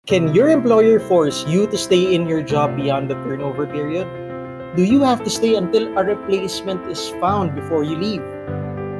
Can your employer force you to stay in your job beyond the turnover period? Do you have to stay until a replacement is found before you leave?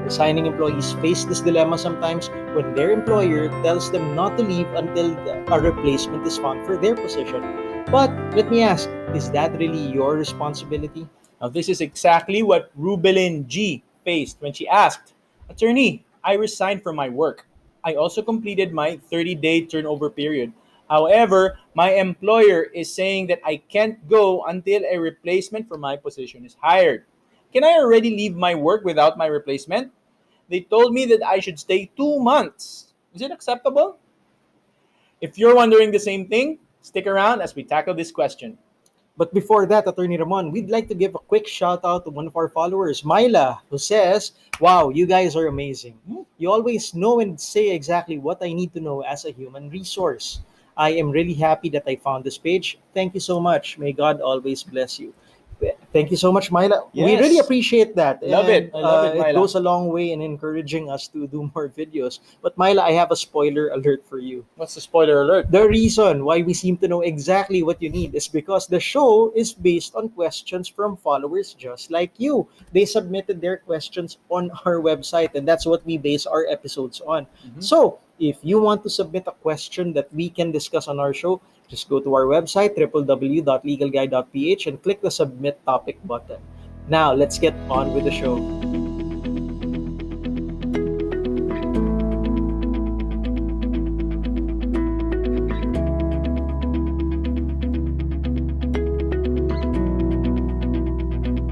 Resigning employees face this dilemma sometimes when their employer tells them not to leave until a replacement is found for their position. But let me ask, is that really your responsibility? Now, this is exactly what Rubelin G faced when she asked, "Attorney, I resigned from my work. I also completed my 30-day turnover period. However, my employer is saying that I can't go until a replacement for my position is hired. Can I already leave my work without my replacement? They told me that I should stay 2 months. Is it acceptable?" If you're wondering the same thing, stick around as we tackle this question. But before that, Attorney Ramon, we'd like to give a quick shout out to one of our followers, Myla, who says, "Wow, you guys are amazing. You always know and say exactly what I need to know as a human resource. I am really happy that I found this page. Thank you so much. May God always bless you." Thank you so much, Myla. We Yes. really appreciate that. Love it. I love it, It Myla. goes a long way in encouraging us to do more videos. But Myla, I have a spoiler alert for you. What's the spoiler alert? The reason why we seem to know exactly what you need is because the show is based on questions from followers just like you. They submitted their questions on our website, and that's what we base our episodes on. So, if you want to submit a question that we can discuss on our show, just go to our website, www.legalguide.ph, and click the submit topic button. Now, let's get on with the show.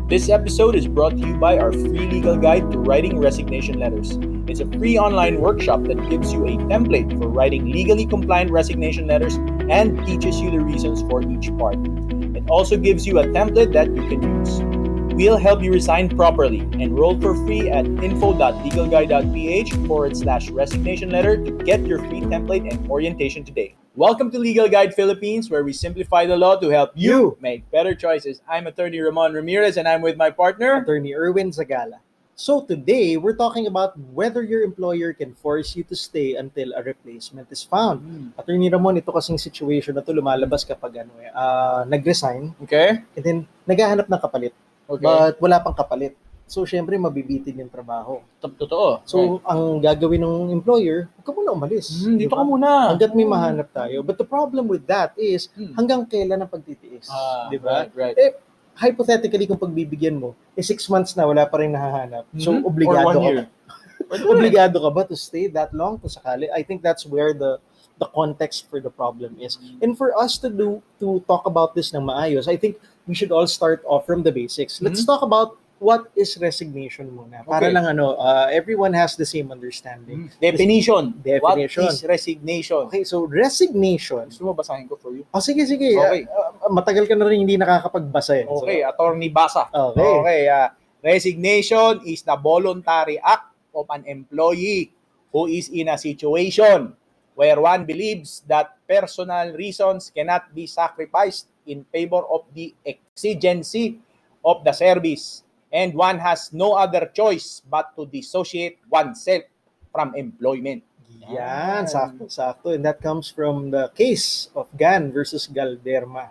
This episode is brought to you by our free legal guide to writing resignation letters. It's a free online workshop that gives you a template for writing legally compliant resignation letters and teaches you the reasons for each part. It also gives you a template that you can use. We'll help you resign properly. Enroll for free at info.legalguide.ph/resignation letter to get your free template and orientation today. Welcome to Legal Guide Philippines, where we simplify the law to help you make better choices. I'm Attorney Ramon Ramirez, and I'm with my partner, Attorney Erwin Zagala. So today, we're talking about whether your employer can force you to stay until a replacement is found. Attorney Ramon, ito kasing situation na to lumalabas kapag nag-resign, Okay? and then naghahanap ng kapalit. Okay. But wala pang kapalit. So, syempre, mabibitin yung trabaho. Totoo. So, ang gagawin ng employer, huwag ka muna umalis. Dito Diba? ka muna. Hanggat may mahanap tayo. But the problem with that is, hanggang kailan ang pagtitiis? Di ba? Right. Hypothetically, kung pagbibigyan mo, 6 months na, wala pa rin nahahanap. So, obligado Or 1 ka year. ba? Obligado ka ba to stay that long kung sakali? I think that's where the context for the problem is. And for us to talk about this ng maayos, I think we should all start off from the basics. Let's talk about what is resignation muna. Para Okay. lang everyone has the same understanding. Definition. Definition. What is resignation? Okay, so resignation. Gusto mo basahin ko for you? Oh, sige. Okay. Matagal ka na rin hindi nakakapagbasa eh. Okay, Attorney Basa. Okay. Resignation is the voluntary act of an employee who is in a situation where one believes that personal reasons cannot be sacrificed in favor of the exigency of the service, and one has no other choice but to dissociate oneself from employment. Yan, sakto. And that comes from the case of Gan versus Galderma.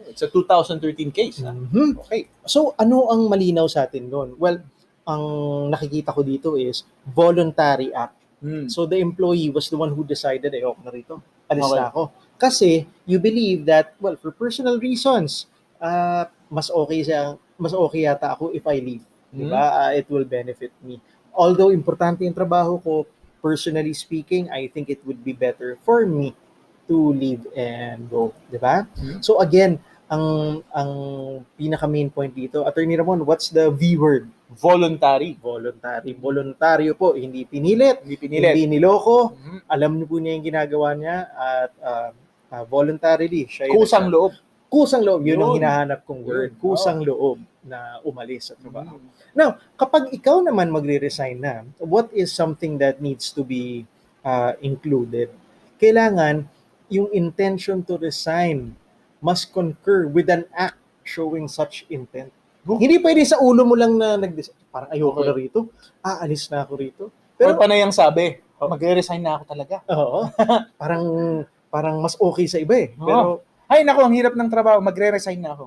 It's a 2013 case. Okay. So, ano ang malinaw sa atin doon? Well, ang nakikita ko dito is voluntary act. So, the employee was the one who decided, okay na rito, alis na ako. Kasi, you believe that, well, for personal reasons, mas okay yata ako if I leave. Diba? It will benefit me. Although, importante yung trabaho ko, personally speaking, I think it would be better for me to leave and go. Diba? So, again, ang pinaka main point dito, Attorney Ramon, what's the V word? Voluntary. Voluntaryo po, hindi pinilit, hindi niloko, alam niyo po niya yung ginagawa niya at voluntarily siya Kusang loob. Yun ang hinahanap kong word. Kusang loob na umalis sa trabaho. Now, kapag ikaw naman magre-resign na, what is something that needs to be included? Kailangan yung intention to resign must concur with an act showing such intent. Hindi pwede sa ulo mo lang na parang ayoko na rito, aalis na ako rito. Pero panay ang sabi, magre-resign na ako talaga. Oo. Parang parang mas okay sa iba eh. Pero, ay, naku, ang hirap ng trabaho, magre-resign na ako.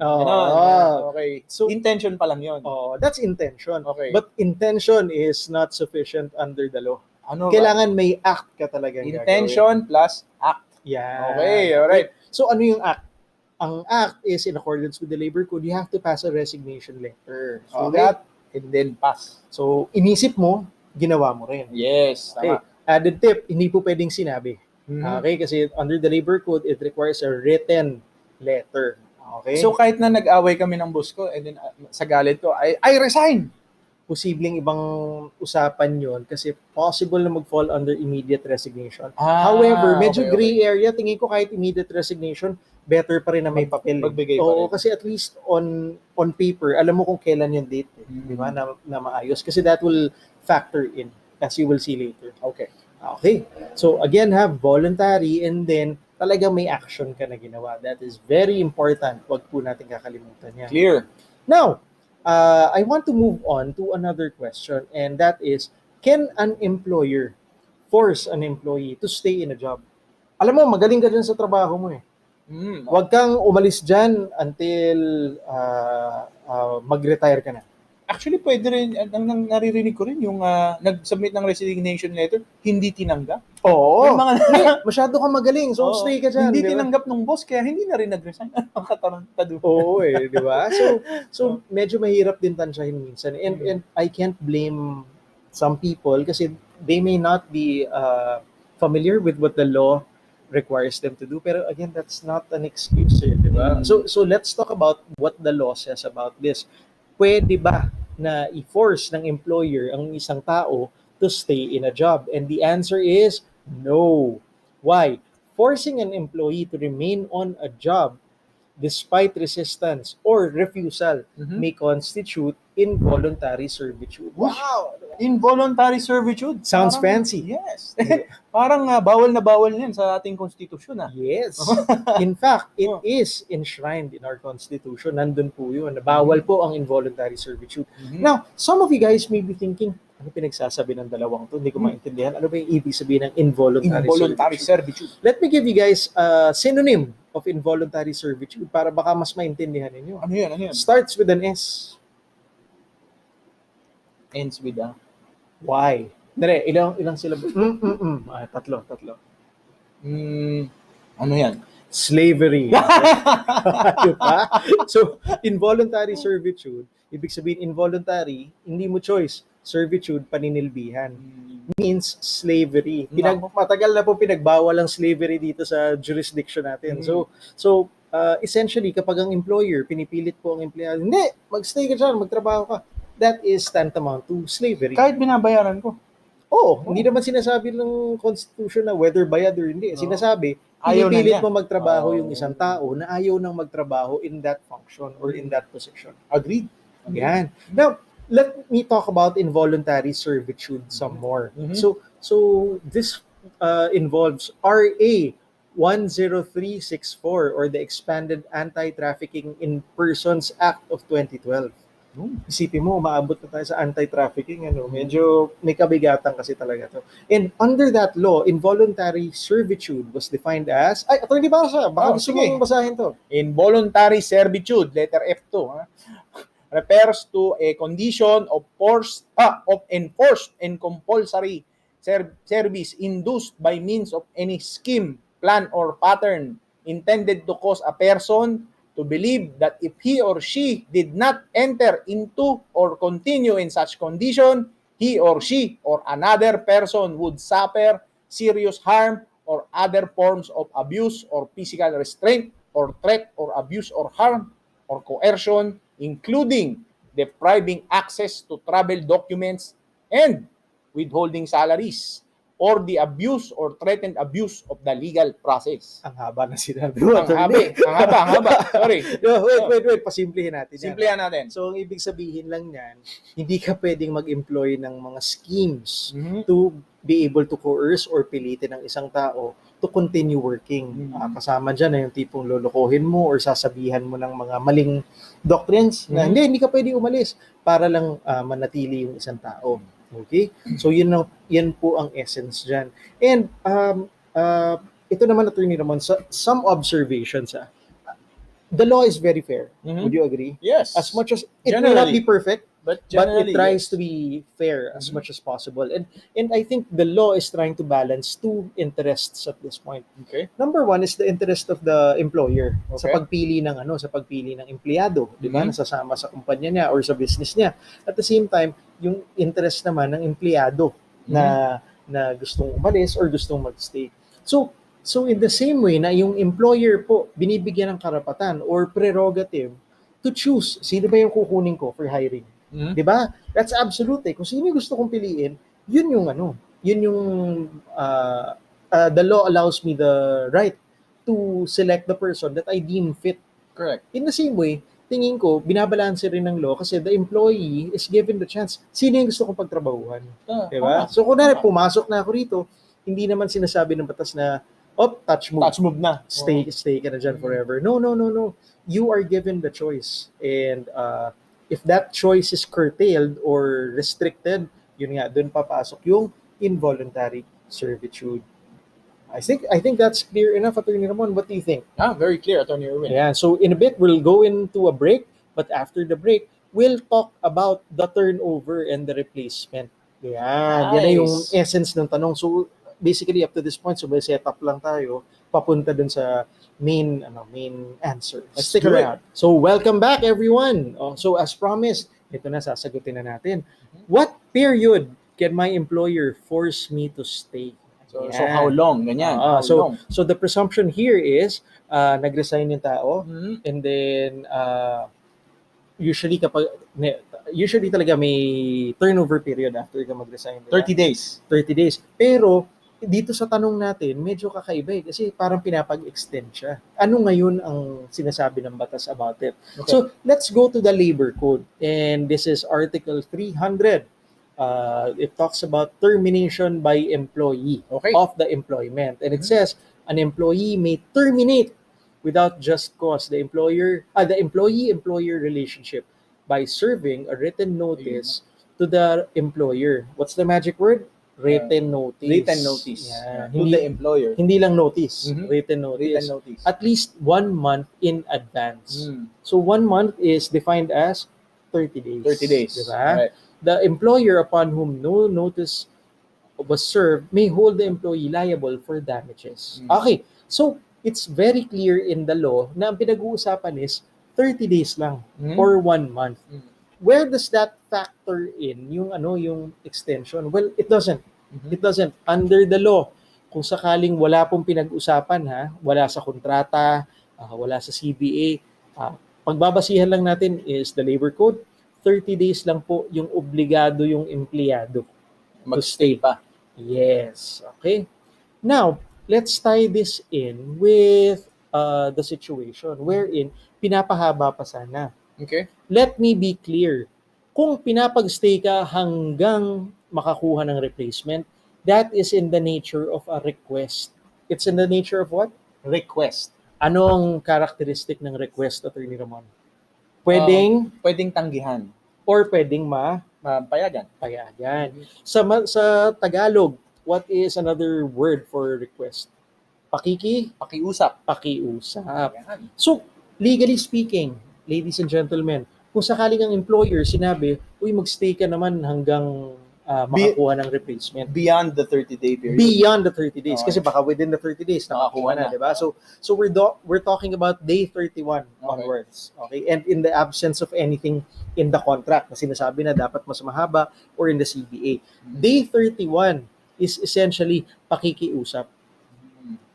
Okay. So, intention pa lang yun. That's intention. Okay. But intention is not sufficient under the law. Ano Kailangan may act ka talagang intention gagawin. plus act. Yeah. Okay, alright. So, ano yung act? Ang act is in accordance with the labor code, you have to pass a resignation letter. So that, and then pass. So, inisip mo, ginawa mo rin. Yes, Okay. tama. Added tip, hindi po pwedeng sinabi. Mhm. Okay? Kasi under the labor code, it requires a written letter. Okay? So kahit na nag-away kami ng boss ko, and then sa galit ko, I resign. Posibleng ibang usapan yon kasi possible na mag-fall under immediate resignation. However, medyo gray area. Tingin ko kahit immediate resignation, better pa rin na may papel. Magbigay pa rin. Kasi at least on paper, alam mo kung kailan yung date. Di ba? Na maayos. Kasi that will factor in as you will see later. Okay. So again, have voluntary and then talaga may action ka na ginawa. That is very important. Huwag po natin kakalimutan yan. Clear. Now, I want to move on to another question, and that is, can an employer force an employee to stay in a job? Alam mo, magaling ka dyan sa trabaho mo eh. Huwag kang umalis dyan until mag-retire ka na. Actually, pwede rin, ang naririnig ko rin, yung nag-submit ng resignation letter, hindi tinanggap. Oo. Yung mga, masyado kang magaling, so stay ka dyan. Hindi tinanggap ng boss, kaya hindi na rin nag-resign. Ang katarantado. Oo eh, di ba? So medyo mahirap din tansyahin minsan. And I can't blame some people kasi they may not be familiar with what the law requires them to do. Pero again, that's not an excuse eh, di ba? So let's talk about what the law says about this. Pwede ba na i-force ng employer ang isang tao to stay in a job? And the answer is no. Why? Forcing an employee to remain on a job despite resistance or refusal may constitute involuntary servitude. Wow! Involuntary servitude. Sounds fancy. Yes. Parang bawal na bawal yan sa ating konstitusyon. Yes. In fact, it is enshrined in our constitution. Nandun po yun. Bawal po ang involuntary servitude. Now, some of you guys may be thinking, ano pinagsasabi ng dalawang to? Hindi ko maintindihan. Ano ba yung ibig sabihin ng involuntary servitude? Let me give you guys a synonym of involuntary servitude para baka mas maintindihan ninyo. Ano yan? Starts with an S. Ends with a Y. Dere, ilang syllable? Tatlo. Ano yan? Slavery. Diba? So, involuntary servitude, ibig sabihin involuntary, hindi mo choice. Servitude, paninilbihan. Means slavery. Matagal na po pinagbawal ang slavery dito sa jurisdiction natin. So essentially, kapag ang employer, pinipilit po ang empleyado, hindi, magstay ka dyan, magtrabaho ka. That is tantamount to slavery. Kahit binabayaran ko. Hindi naman sinasabi ng Constitution na whether bayad or hindi. Sinasabi, pinipilit mo magtrabaho yung isang tao na ayaw nang magtrabaho in that function or in that position. Agreed. Yan. Now, let me talk about involuntary servitude some more. So this involves RA 10364 or the Expanded Anti-Trafficking in Persons Act of 2012. Isipin mo, umaabot na tayo sa anti-trafficking. Medyo may kabigatan kasi talaga to. And under that law, involuntary servitude was defined as... Attorney Basa, baka gusto mong basahin to. Involuntary servitude, letter F to. Refers to a condition of enforced and compulsory service induced by means of any scheme, plan, or pattern intended to cause a person to believe that if he or she did not enter into or continue in such condition, he or she or another person would suffer serious harm or other forms of abuse or physical restraint or threat or abuse or harm or coercion, including depriving access to travel documents and withholding salaries, or the abuse or threatened abuse of the legal process. Ang haba na sinabi mo. Ang haba. Sorry. Wait. Pasimplihin natin. Simplihan natin. So, ang ibig sabihin lang yan, hindi ka pwedeng mag-employ ng mga schemes to be able to coerce or pilitin ng isang tao to continue working. Kasama dyan na yung tipong lolokohin mo or sasabihan mo ng mga maling doctrines na hindi ka pwede umalis para lang manatili yung isang tao. Okay? So yan po ang essence dyan. And ito naman, Attorney Ramon, some observations. The law is very fair. Mhm. Would you agree? Yes. As much as it may not Generally. be perfect, But but generally, it tries yes. to be fair as Mhm. much as possible. And I think the law is trying to balance two interests at this point. Okay. Number one is the interest of the employer sa Okay. pagpili ng sa pagpili ng empleyado, 'di ba? Mhm. Nasasama sa kumpanya niya or sa business niya. At the same time, yung interest naman ng empleyado na gustong umalis or gustong magstay. So in the same way na yung employer po binibigyan ng karapatan or prerogative to choose sino ba yung kukunin ko for hiring. Mhm. 'Di ba? That's absolute. Kung sino yung gusto kong piliin, yun yung yun yung the law allows me the right to select the person that I deem fit. Correct. In the same way, tingin ko, binabalanse rin ng law kasi the employee is given the chance. Sino yung gusto kong pagtrabahuhan? Diba? So, kunwari, pumasok na ako rito, hindi naman sinasabi ng batas na, touch move. Touch move na. Stay ka na dyan forever. No. You are given the choice. And if that choice is curtailed or restricted, yun nga, dun papasok yung involuntary servitude. I think that's clear enough, Attorney Ramon. What do you think? Very clear, Attorney Erwin. Yeah, so in a bit, we'll go into a break. But after the break, we'll talk about the turnover and the replacement. Yeah, yan na yung Nice. essence ng tanong. So basically, up to this point, so may setup lang tayo, papunta dun sa main answer. Let's Stick do it. around. So welcome back, everyone. So as promised, ito na, sasagutin na natin. What period can my employer force me to stay? So Yan. how long? Ganyan. How long? So the presumption here is nag-resign yung tao, Mhm. and then usually talaga may turnover period after ka mag-resign. Diba? 30 days. 30 days. Pero dito sa tanong natin, medyo kakaiba kasi parang pinapag-extend siya. Ano ngayon ang sinasabi ng batas about it? Okay. So let's go to the labor code, and this is Article 300. It talks about termination by employee of the employment, and it says an employee may terminate without just cause the employee-employer relationship by serving a written notice to the employer. What's the magic word? Written notice. Written notice. Yeah. To the employer. Hindi lang notice. Mhm. Written notice. Written notice. At least 1 month in advance. So 1 month is defined as 30 days. 30 days. Diba? Right. The employer upon whom no notice was served may hold the employee liable for damages. Okay, so it's very clear in the law na ang pinag-uusapan is 30 days lang or 1 month. Where does that factor in yung extension? Well, it doesn't. It doesn't. Under the law, kung sakaling wala pong pinag-usapan, wala sa kontrata, wala sa CBA, pagbabasihan lang natin is the labor code. 30 days lang po yung obligado yung empleyado to stay pa. Yes. Okay. Now, let's tie this in with the situation wherein pinapahaba pa sana. Okay. Let me be clear. Kung pinapag-stay ka hanggang makakuha ng replacement, that is in the nature of a request. It's in the nature of what? Request. Anong characteristic ng request, Attorney Ramon? Pwedeng tanggihan. Or pwedeng payagan. Sa Tagalog, what is another word for request? Pakiusap. Pakiusap. So, legally speaking, ladies and gentlemen, kung sakaling ang employer sinabi, magstay ka naman hanggang makakuha ng replacement. Beyond the 30-day period. Beyond the 30 days. Kasi baka within the 30 days, nakakuha na, di ba? So we're talking about day 31 onwards. Okay? And in the absence of anything in the contract na sinasabi na dapat mas mahaba or in the CBA. Day 31 is essentially pakikiusap.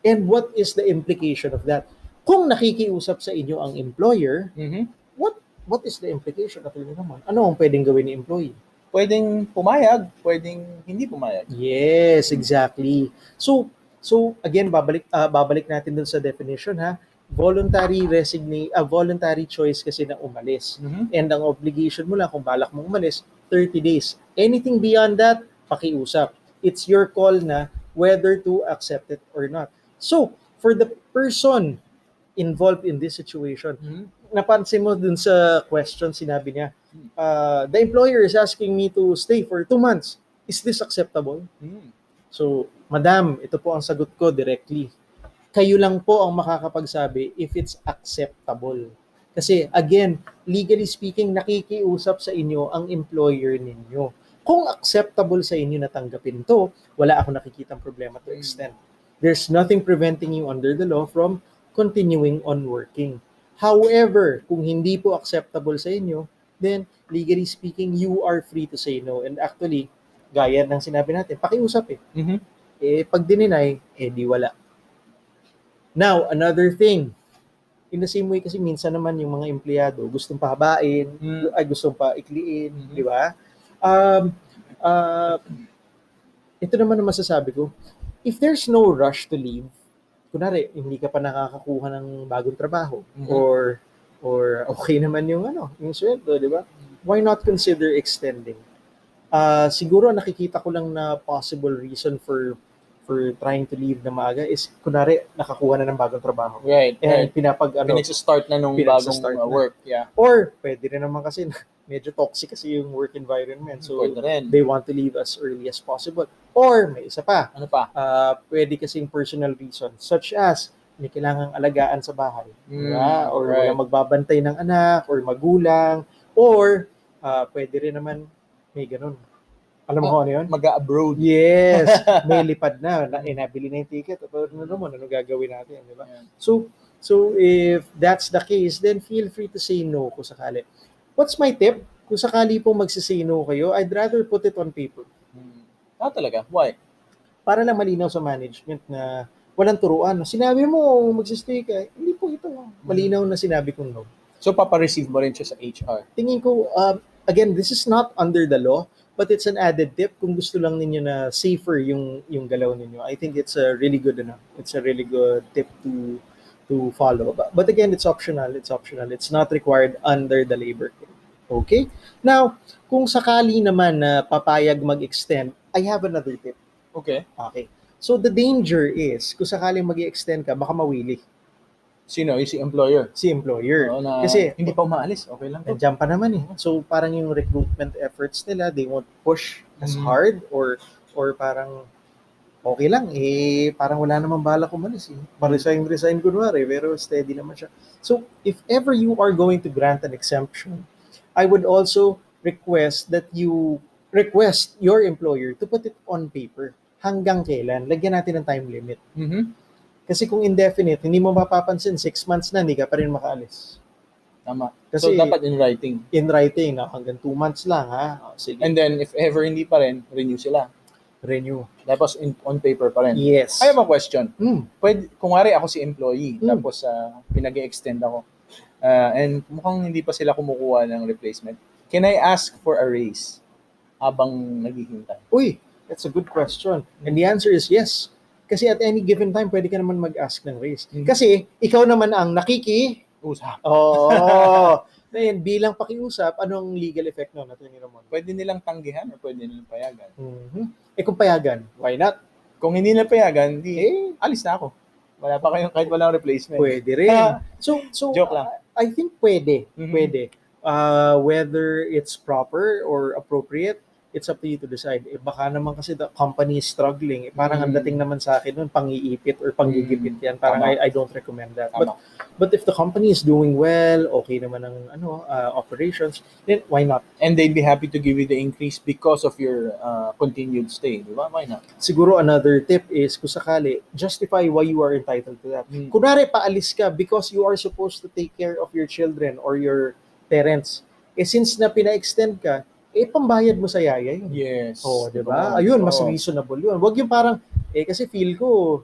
And what is the implication of that? Kung nakikiusap sa inyo ang employer, what is the implication? Ano ang pwedeng gawin ni employee? Pwedeng pumayag, pwedeng hindi pumayag. Yes, exactly. So again, babalik natin dun sa definition, voluntary choice kasi na umalis. And ang obligation mo lang kung balak mong umalis, 30 days. Anything beyond that, pakiusap. It's your call na whether to accept it or not. So, for the person involved in this situation, napansin mo dun sa question, sinabi niya, the employer is asking me to stay for 2 months. Is this acceptable? So, madam, ito po ang sagot ko directly. Kayo lang po ang makakapagsabi if it's acceptable. Kasi again, legally speaking, nakikiusap sa inyo ang employer ninyo. Kung acceptable sa inyo na tanggapin to, wala akong nakikitang problema to extend. There's nothing preventing you under the law from continuing on working. However, kung hindi po acceptable sa inyo, then legally speaking, you are free to say no. And actually, gaya ng sinabi natin, pakiusap eh. Pag dininay, di wala. Now, another thing, in the same way kasi minsan naman yung mga empleyado gustong pahabain, ay gustong paikliin, di ba? Ito naman ang masasabi ko, if there's no rush to leave, kunwari, hindi ka pa nakakakuha ng bagong trabaho, or okay naman yung yung sweldo, di ba? Why not consider extending? Siguro nakikita ko lang na possible reason for trying to leave na maaga is kunwari nakakuha na ng bagong trabaho. Right. And Pinag-start na nung bagong work. Yeah. Or pwede rin naman kasi medyo toxic kasi yung work environment. So they want to leave as early as possible. Or may isa pa. Ano pa? Pwede kasing personal reason such as may kailangang alagaan sa bahay. Diba? Or walang magbabantay ng anak or magulang. Or pwede rin naman may ganun. Alam mo kung ano yun? Mag-abroad. Yes. May lipad na. Nabili na yung ticket. Ano gagawin natin? Diba? Yeah. So if that's the case, then feel free to say no kung sakali. What's my tip? Kung sakali pong magsisay no kayo, I'd rather put it on paper. Talaga? Why? Para lang malinaw sa management na walang turuan. Sinabi mo magsistay ka, hindi po ito. Malinaw na sinabi kong no. So papareceive mo rin siya sa HR? Tingin ko, again, this is not under the law, but it's an added tip kung gusto lang ninyo na safer yung galaw ninyo. I think it's a really good tip to follow. But again, it's optional. It's not required under the labor code. Okay? Now, kung sakali naman na papayag mag-extend, I have another tip. Okay. So the danger is, kung sakaling mag-extend ka, baka mawili. Sino? Yung si employer? Si employer. Kasi hindi pa umaalis, okay lang. Nandiyan pa naman eh. So parang yung recruitment efforts nila, they won't push as hard or parang okay lang parang wala namang balak umalis eh. Resign kunwari, pero steady naman siya. So if ever you are going to grant an exemption, I would also request that you request your employer to put it on paper. Hanggang kailan? Lagyan natin ng time limit. Kasi kung indefinite, hindi mo mapapansin, 6 months na, hindi ka pa rin makaalis. Tama. Kasi, so, dapat in writing. In writing, hanggang 2 months lang, ha? Sige. And then, if ever hindi pa rin, renew sila. Tapos, on paper pa rin. Yes. I have a question. Pwede, kung wari ako si employee, tapos pinag-extend ako, and mukhang hindi pa sila kumukuha ng replacement, can I ask for a raise habang naghihintay? Uy, that's a good question. And the answer is yes. Kasi at any given time, pwede ka naman mag-ask ng raise. Kasi ikaw naman ang usap. Then, bilang pakiusap, anong legal effect nun? Pwede nilang tanggihan o pwede nilang payagan? Kung payagan, why not? Kung hindi nila payagan, alis na ako. Wala pa kayong kahit walang replacement. Pwede rin. So joke lang. I think pwede. Pwede. Whether it's proper or appropriate, it's up to you to decide. Baka naman kasi the company is struggling. Parang ang dating naman sa akin nun, pang-iipit or panggigipit yan. Parang I don't recommend that. But if the company is doing well, okay naman ang operations, then why not? And they'd be happy to give you the increase because of your continued stay. Diba? Why not? Siguro another tip is, kung sakali, justify why you are entitled to that. Kunwari, paalis ka because you are supposed to take care of your children or your parents. Since na pina-extend ka, pambayad mo sa yaya yun. Yes. Diba? Ayun, mas reasonable yun. Wag yung parang, kasi feel ko,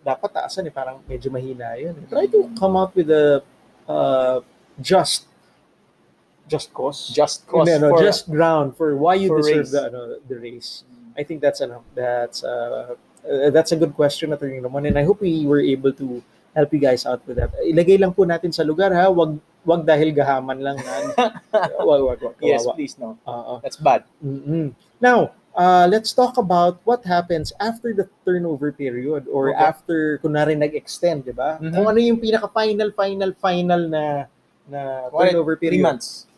dapat taasan parang medyo mahina yun. Try to come up with a just cause. Just cause. Just ground for why you deserve the raise. I think that's a good question, Attorney Ramon, and I hope we were able to help you guys out with that. Ilagay lang po natin sa lugar, ha. Wag dahil gahaman lang. Wag. Yes, please, no. That's bad. Now, let's talk about what happens after the turnover period or after kunwari nag-extend, di ba? Kung ano yung pinaka-final na turnover period. 3 months.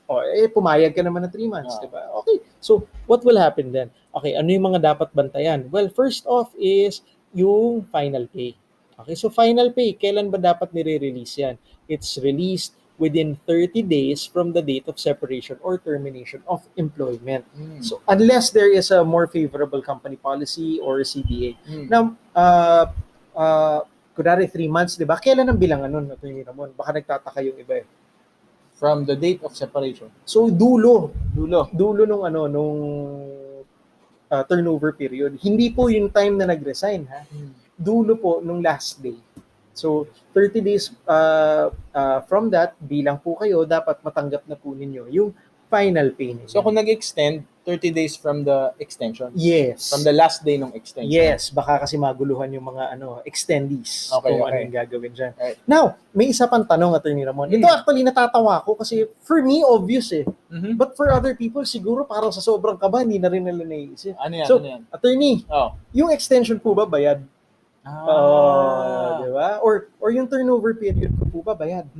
Pumayag ka naman ng 3 months, di ba? Okay, so what will happen then? Okay, ano yung mga dapat bantayan? Well, first off is yung final pay. Okay, so final pay, kailan ba dapat nire-release yan? It's released within 30 days from the date of separation or termination of employment. So unless there is a more favorable company policy or CBA. Now, kunwari 3 months, di ba? Kailan ang bilangan nun, Atty. Ramon? Baka nagtataka yung iba eh. From the date of separation. So dulo nung turnover period. Hindi po yung time na nag-resign, ha? Dulo po nung last day. So 30 days from that, bilang po kayo, dapat matanggap na po ninyo yung final pay ninyo. So kung nag-extend, 30 days from the extension. Yes. From the last day ng extension. Yes, baka kasi maguluhan yung mga extendees Okay, kung okay. anong gagawin dyan. Right. Now, may isa pang tanong, Atty. Ramon. Ito actually natatawa ko kasi for me, obvious eh. But for other people, siguro parang sa sobrang kaba, hindi na rin nila naiisip. Ano yan? So, ano yan? Attorney, Oh. yung extension po ba bayad? Di ba? Or yung turnover period ko po ba bayad?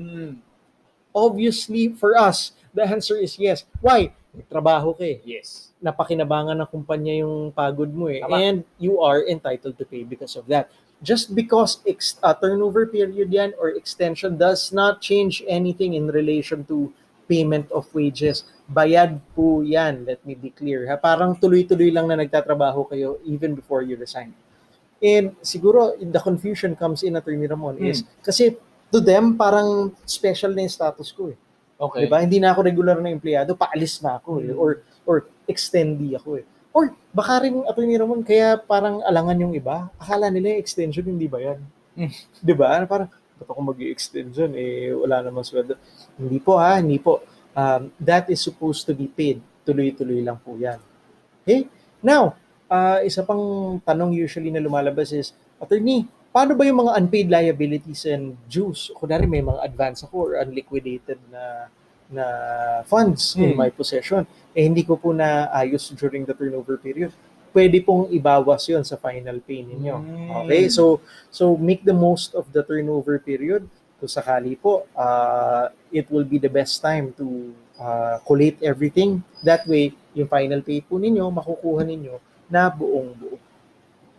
Obviously, for us, the answer is yes. Why? May trabaho ka eh. Yes. Napakinabangan ng kumpanya yung pagod mo eh. Tama. And you are entitled to pay because of that. Just because turnover period yan or extension does not change anything in relation to payment of wages. Bayad po yan. Let me be clear. Ha? Parang tuloy-tuloy lang na nagtatrabaho kayo even before you resign. And siguro the confusion comes in, Atty. Ramon, is kasi to them parang special na yung status ko eh. Okay. Diba? Hindi na ako regular na empleyado, paalis na ako eh. Or extendee ako eh. Or baka rin, Atty. Ramon, kaya parang alangan yung iba. Akala nila yung extension, hindi ba yan? Diba? Parang, ba't ako mag-i-extend dyan? Eh, wala naman sweldo. Hindi po ha, hindi po. That is supposed to be paid. Tuloy-tuloy lang po yan. Okay? Now, isa pang tanong usually na lumalabas is, Attorney, paano ba yung mga unpaid liabilities and dues? Kunwari may mga advance ako or unliquidated na funds in my possession. Eh hindi ko po naayos during the turnover period. Pwede pong ibawas yon sa final pay ninyo. Okay? So make the most of the turnover period. Kung sakali po, it will be the best time to collate everything. That way, yung final pay po ninyo, makukuha ninyo na buong-buo.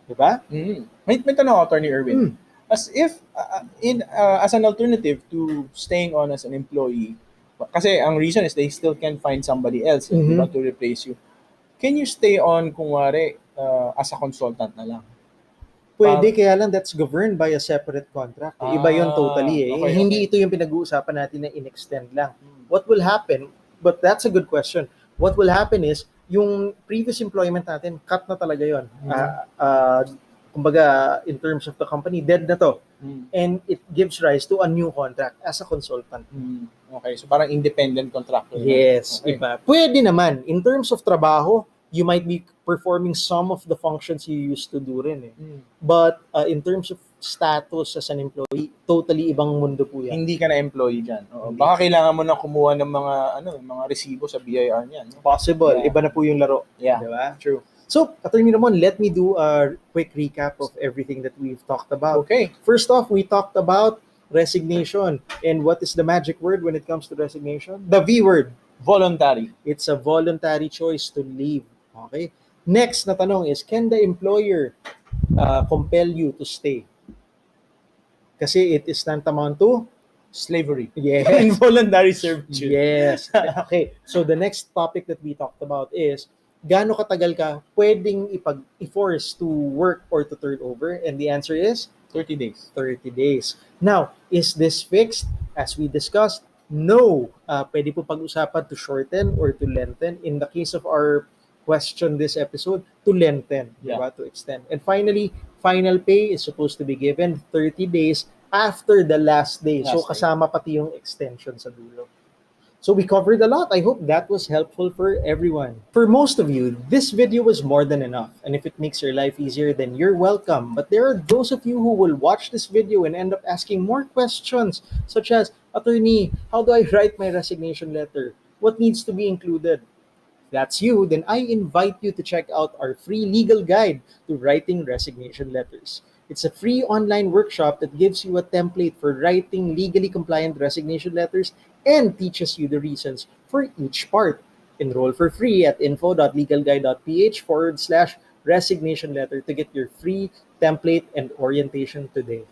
Diba? May tanong ako, Attorney Erwin. As if, as an alternative to staying on as an employee, kasi ang reason is they still can find somebody else diba, to replace you. Can you stay on, kunwari, as a consultant na lang? Pwede, kaya lang that's governed by a separate contract. Iba yun totally eh. Okay, Hindi ito yung pinag-uusapan natin na in-extend lang. What will happen, but that's a good question, what will happen is, yung previous employment natin, cut na talaga yun. Kumbaga, in terms of the company, dead na to. And it gives rise to a new contract as a consultant. Okay, so parang independent contractor. Yes, okay. iba. Pwede naman. In terms of trabaho, you might be performing some of the functions you used to do rin eh. But in terms of status as an employee, totally ibang mundo po yan. Hindi ka na employee dyan. Baka kailangan mo na kumuha ng mga resibo sa BIR niyan. No? Possible. Iba na po yung laro. Yeah. Diba? True. So, Attorney Ramon, let me do a quick recap of everything that we've talked about. Okay. First off, we talked about resignation. And what is the magic word when it comes to resignation? The V word. Voluntary. It's a voluntary choice to leave. Okay? Next na tanong is, can the employer compel you to stay? Kasi it is tantamount to slavery. Yes. Involuntary servitude. Yes. Okay. So the next topic that we talked about is, gaano katagal ka pwedeng i-force to work or to turn over? And the answer is 30 days. 30 days. Now, is this fixed? As we discussed, no. Pwede po pag-usapan to shorten or to lengthen. In the case of our question this episode, to lengthen, diba? To extend. And finally, final pay is supposed to be given 30 days after the last day. So kasama pati yung extension sa dulo. So we covered a lot. I hope that was helpful for everyone. For most of you, this video was more than enough. And if it makes your life easier, then you're welcome. But there are those of you who will watch this video and end up asking more questions, such as, Attorney, how do I write my resignation letter? What needs to be included? If that's you, then I invite you to check out our free legal guide to writing resignation letters. It's a free online workshop that gives you a template for writing legally compliant resignation letters and teaches you the reasons for each part. Enroll for free at info.legalguide.ph /resignation letter to get your free template and orientation today.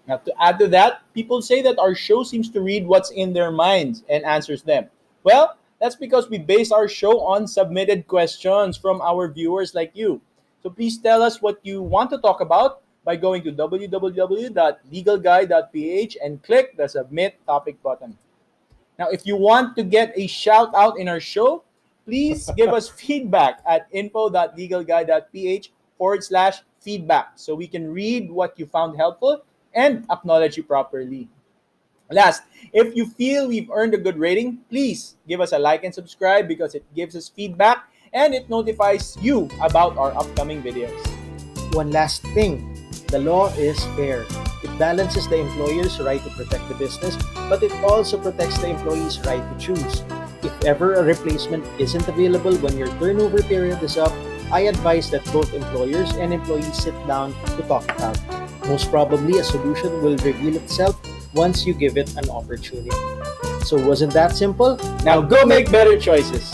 Now, to add to that, people say that our show seems to read what's in their minds and answers them. Well, that's because we base our show on submitted questions from our viewers like you. So please tell us what you want to talk about by going to www.legalguide.ph and click the submit topic button. Now, if you want to get a shout out in our show, please give us feedback at info.legalguide.ph/feedback so we can read what you found helpful and acknowledge you properly. Last, if you feel we've earned a good rating, please give us a like and subscribe because it gives us feedback and it notifies you about our upcoming videos. One last thing, the law is fair. It balances the employer's right to protect the business, but it also protects the employee's right to choose. If ever a replacement isn't available when your turnover period is up, I advise that both employers and employees sit down to talk it out. Most probably, a solution will reveal itself once you give it an opportunity. So wasn't that simple? Now go make better choices.